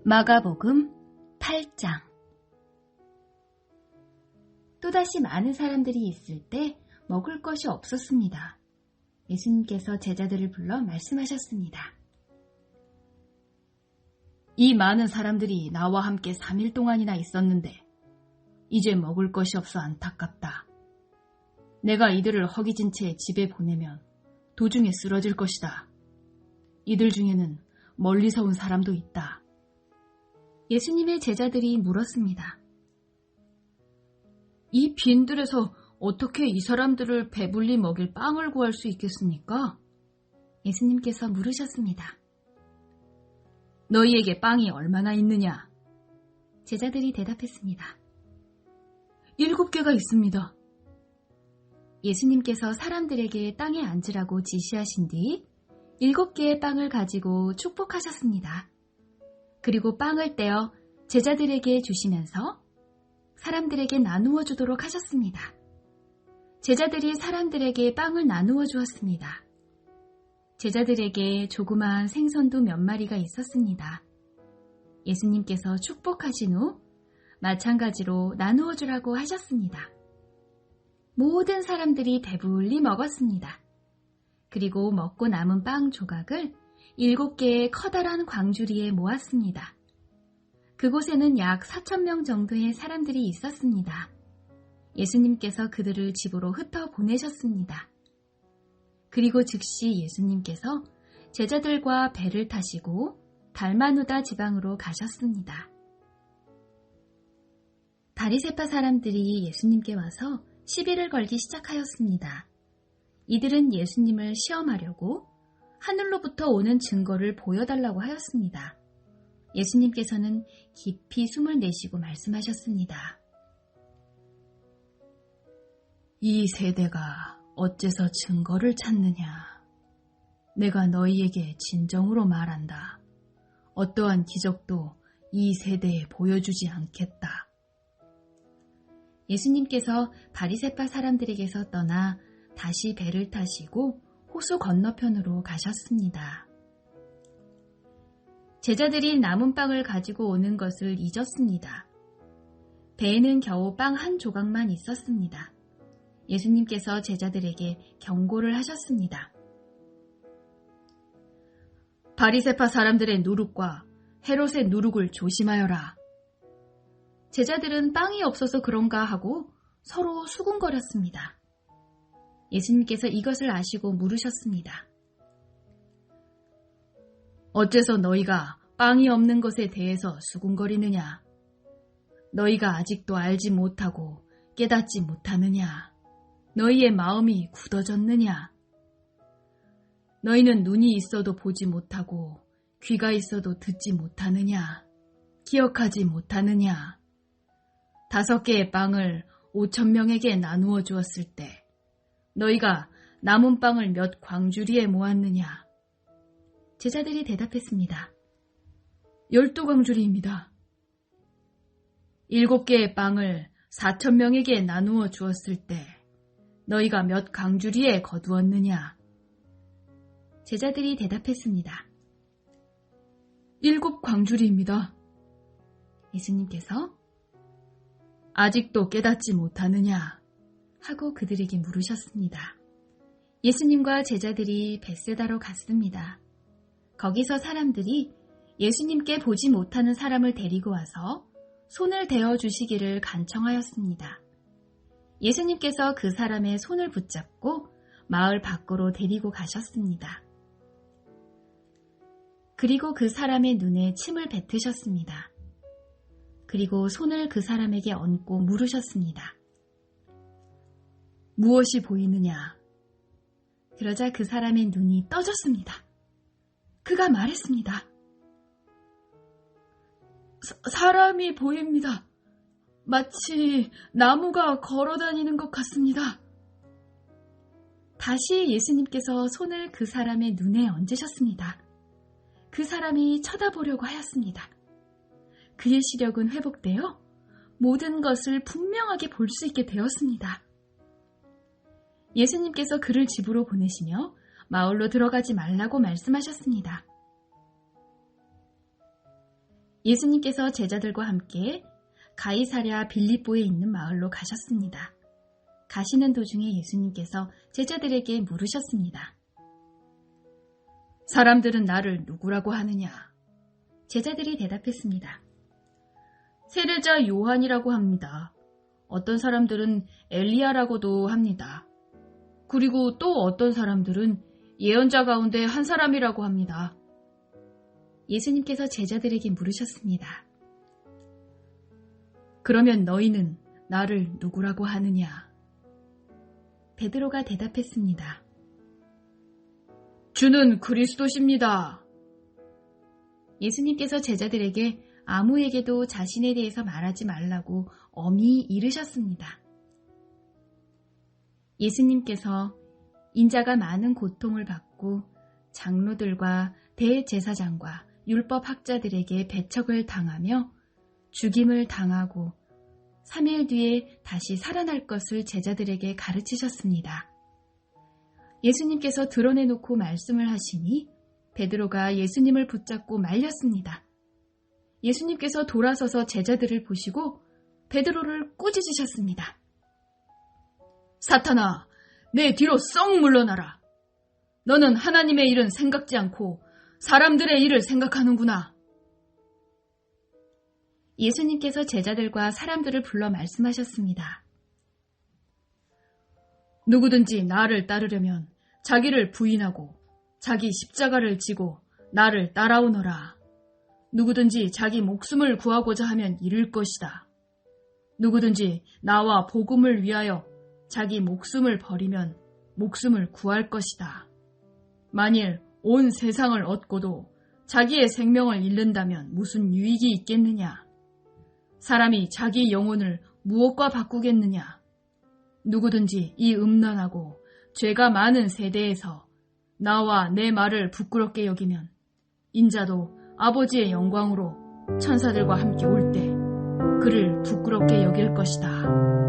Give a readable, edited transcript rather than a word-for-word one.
마가복음 8장. 또다시 많은 사람들이 있을 때 먹을 것이 없었습니다. 예수님께서 제자들을 불러 말씀하셨습니다. 이 많은 사람들이 나와 함께 3일 동안이나 있었는데 이제 먹을 것이 없어 안타깝다. 내가 이들을 허기진 채 집에 보내면 도중에 쓰러질 것이다. 이들 중에는 멀리서 온 사람도 있다. 예수님의 제자들이 물었습니다. 이 빈들에서 어떻게 이 사람들을 배불리 먹일 빵을 구할 수 있겠습니까? 예수님께서 물으셨습니다. 너희에게 빵이 얼마나 있느냐? 제자들이 대답했습니다. 7개가 있습니다. 예수님께서 사람들에게 땅에 앉으라고 지시하신 뒤 7개의 빵을 가지고 축복하셨습니다. 그리고 빵을 떼어 제자들에게 주시면서 사람들에게 나누어 주도록 하셨습니다. 제자들이 사람들에게 빵을 나누어 주었습니다. 제자들에게 조그마한 생선도 몇 마리가 있었습니다. 예수님께서 축복하신 후 마찬가지로 나누어 주라고 하셨습니다. 모든 사람들이 배불리 먹었습니다. 그리고 먹고 남은 빵 조각을 7개의 커다란 광주리에 모았습니다. 그곳에는 약 4,000명 정도의 사람들이 있었습니다. 예수님께서 그들을 집으로 흩어 보내셨습니다. 그리고 즉시 예수님께서 제자들과 배를 타시고 달마누다 지방으로 가셨습니다. 바리새파 사람들이 예수님께 와서 시비를 걸기 시작하였습니다. 이들은 예수님을 시험하려고 하늘로부터 오는 증거를 보여달라고 하였습니다. 예수님께서는 깊이 숨을 내쉬고 말씀하셨습니다. 이 세대가 어째서 증거를 찾느냐? 내가 너희에게 진정으로 말한다. 어떠한 기적도 이 세대에 보여주지 않겠다. 예수님께서 바리새파 사람들에게서 떠나 다시 배를 타시고 호수 건너편으로 가셨습니다. 제자들이 남은 빵을 가지고 오는 것을 잊었습니다. 배에는 겨우 빵 한 조각만 있었습니다. 예수님께서 제자들에게 경고를 하셨습니다. 바리새파 사람들의 누룩과 헤롯의 누룩을 조심하여라. 제자들은 빵이 없어서 그런가 하고 서로 수군거렸습니다. 예수님께서 이것을 아시고 물으셨습니다. 어째서 너희가 빵이 없는 것에 대해서 수군거리느냐? 너희가 아직도 알지 못하고 깨닫지 못하느냐? 너희의 마음이 굳어졌느냐? 너희는 눈이 있어도 보지 못하고 귀가 있어도 듣지 못하느냐? 기억하지 못하느냐? 5개의 빵을 5,000명에게 나누어 주었을 때 너희가 남은 빵을 몇 광주리에 모았느냐? 제자들이 대답했습니다. 12광주리입니다. 7개의 빵을 4,000명에게 나누어 주었을 때 너희가 몇 광주리에 거두었느냐? 제자들이 대답했습니다. 7광주리입니다. 예수님께서 아직도 깨닫지 못하느냐? 하고 그들에게 물으셨습니다. 예수님과 제자들이 벳세다로 갔습니다. 거기서 사람들이 예수님께 보지 못하는 사람을 데리고 와서 손을 대어 주시기를 간청하였습니다. 예수님께서 그 사람의 손을 붙잡고 마을 밖으로 데리고 가셨습니다. 그리고 그 사람의 눈에 침을 뱉으셨습니다. 그리고 손을 그 사람에게 얹고 물으셨습니다. 무엇이 보이느냐? 그러자 그 사람의 눈이 떠졌습니다. 그가 말했습니다. 사람이 보입니다. 마치 나무가 걸어다니는 것 같습니다. 다시 예수님께서 손을 그 사람의 눈에 얹으셨습니다. 그 사람이 쳐다보려고 하였습니다. 그의 시력은 회복되어 모든 것을 분명하게 볼 수 있게 되었습니다. 예수님께서 그를 집으로 보내시며 마을로 들어가지 말라고 말씀하셨습니다. 예수님께서 제자들과 함께 가이사랴 빌립보에 있는 마을로 가셨습니다. 가시는 도중에 예수님께서 제자들에게 물으셨습니다. 사람들은 나를 누구라고 하느냐? 제자들이 대답했습니다. 세례자 요한이라고 합니다. 어떤 사람들은 엘리야라고도 합니다. 그리고 또 어떤 사람들은 예언자 가운데 한 사람이라고 합니다. 예수님께서 제자들에게 물으셨습니다. 그러면 너희는 나를 누구라고 하느냐? 베드로가 대답했습니다. 주는 그리스도십니다. 예수님께서 제자들에게 아무에게도 자신에 대해서 말하지 말라고 엄히 이르셨습니다. 예수님께서 인자가 많은 고통을 받고 장로들과 대제사장과 율법학자들에게 배척을 당하며 죽임을 당하고 3일 뒤에 다시 살아날 것을 제자들에게 가르치셨습니다. 예수님께서 드러내놓고 말씀을 하시니 베드로가 예수님을 붙잡고 말렸습니다. 예수님께서 돌아서서 제자들을 보시고 베드로를 꾸짖으셨습니다. 사탄아, 내 뒤로 썩 물러나라. 너는 하나님의 일은 생각지 않고 사람들의 일을 생각하는구나. 예수님께서 제자들과 사람들을 불러 말씀하셨습니다. 누구든지 나를 따르려면 자기를 부인하고 자기 십자가를 지고 나를 따라오너라. 누구든지 자기 목숨을 구하고자 하면 잃을 것이다. 누구든지 나와 복음을 위하여 자기 목숨을 버리면 목숨을 구할 것이다. 만일 온 세상을 얻고도 자기의 생명을 잃는다면 무슨 유익이 있겠느냐? 사람이 자기 영혼을 무엇과 바꾸겠느냐? 누구든지 이 음란하고 죄가 많은 세대에서 나와 내 말을 부끄럽게 여기면 인자도 아버지의 영광으로 천사들과 함께 올 때 그를 부끄럽게 여길 것이다.